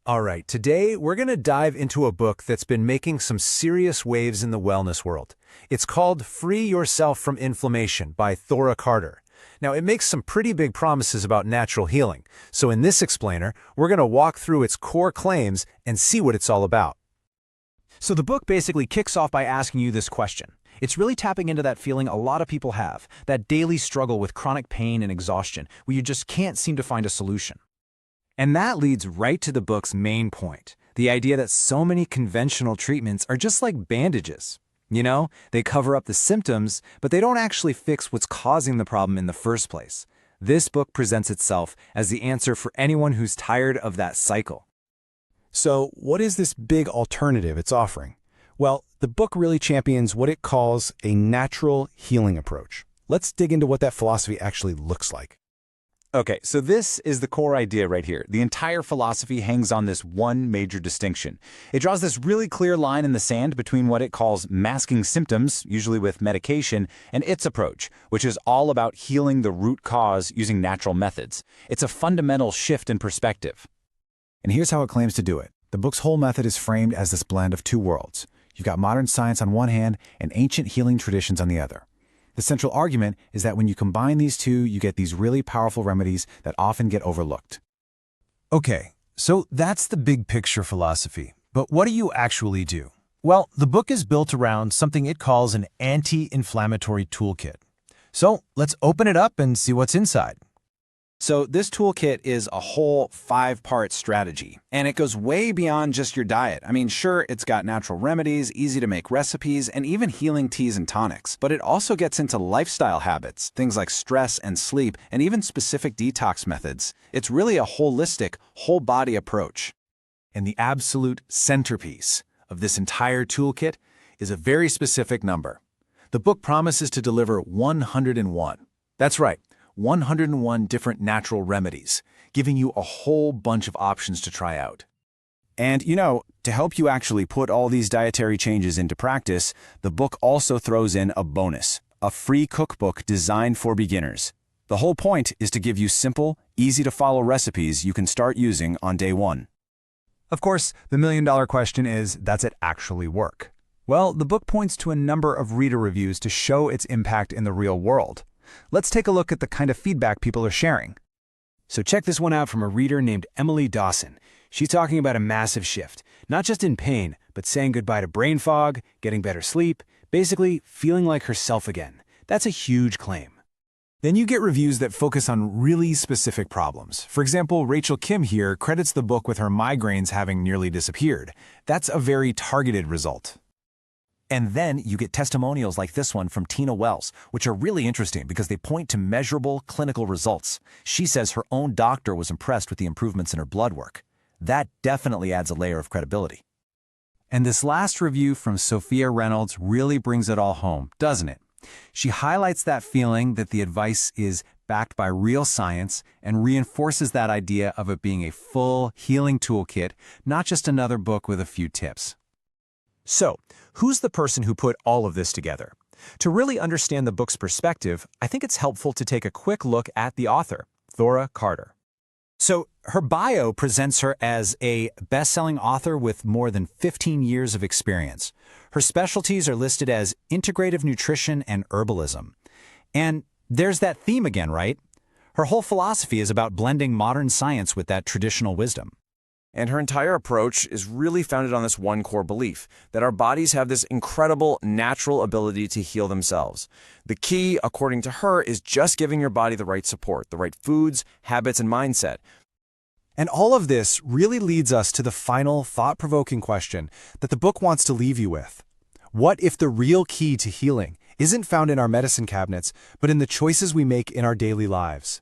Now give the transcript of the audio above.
All right, today we're going to dive into a book that's been making some serious waves in the wellness world. It's called Free Yourself from Inflammation by Thora Carter. Now, it makes some pretty big promises about natural healing. So in this explainer, we're going to walk through its core claims and see what it's all about. So the book basically kicks off by asking you this question. It's really tapping into that feeling a lot of people have, that daily struggle with chronic pain and exhaustion, where you just can't seem to find a solution. And that leads right to the book's main point, the idea that so many conventional treatments are just like bandages. You know, they cover up the symptoms, but they don't actually fix what's causing the problem in the first place. This book presents itself as the answer for anyone who's tired of that cycle. So, what is this big alternative it's offering? Well, the book really champions what it calls a natural healing approach. Let's dig into what that philosophy actually looks like. Okay, so this is the core idea right here. The entire philosophy hangs on this one major distinction. It draws this really clear line in the sand between what it calls masking symptoms, usually with medication, and its approach, which is all about healing the root cause using natural methods. It's a fundamental shift in perspective. And here's how it claims to do it. The book's whole method is framed as this blend of two worlds. You've got modern science on one hand and ancient healing traditions on the other. The central argument is that when you combine these two, you get these really powerful remedies that often get overlooked. Okay, so that's the big picture philosophy. But what do you actually do? Well, the book is built around something it calls an anti-inflammatory toolkit. So let's open it up and see what's inside. So this toolkit is a whole 5-part strategy, and it goes way beyond just your diet. I mean, sure, it's got natural remedies, easy-to-make recipes, and even healing teas and tonics. But it also gets into lifestyle habits, things like stress and sleep, and even specific detox methods. It's really a holistic, whole-body approach. And the absolute centerpiece of this entire toolkit is a very specific number. The book promises to deliver 101. That's right. 101 different natural remedies, giving you a whole bunch of options to try out. And, to help you actually put all these dietary changes into practice, the book also throws in a bonus, a free cookbook designed for beginners. The whole point is to give you simple, easy-to-follow recipes you can start using on day one. Of course, the million-dollar question is, does it actually work? Well, the book points to a number of reader reviews to show its impact in the real world. Let's take a look at the kind of feedback people are sharing. So check this one out from a reader named Emily Dawson. She's talking about a massive shift, not just in pain, but saying goodbye to brain fog, getting better sleep, basically feeling like herself again. That's a huge claim. Then you get reviews that focus on really specific problems. For example, Rachel Kim here credits the book with her migraines having nearly disappeared. That's a very targeted result. And then you get testimonials like this one from Tina Wells, which are really interesting because they point to measurable clinical results. She says her own doctor was impressed with the improvements in her blood work. That definitely adds a layer of credibility. And this last review from Sophia Reynolds really brings it all home, doesn't it? She highlights that feeling that the advice is backed by real science and reinforces that idea of it being a full healing toolkit, not just another book with a few tips. So, who's the person who put all of this together? To really understand the book's perspective, I think it's helpful to take a quick look at the author, Thora Carter. So her bio presents her as a best-selling author with more than 15 years of experience. Her specialties are listed as integrative nutrition and herbalism. And there's that theme again, right? Her whole philosophy is about blending modern science with that traditional wisdom. And her entire approach is really founded on this one core belief, that our bodies have this incredible natural ability to heal themselves. The key, according to her, is just giving your body the right support, the right foods, habits, and mindset. And all of this really leads us to the final thought-provoking question that the book wants to leave you with. What if the real key to healing isn't found in our medicine cabinets, but in the choices we make in our daily lives?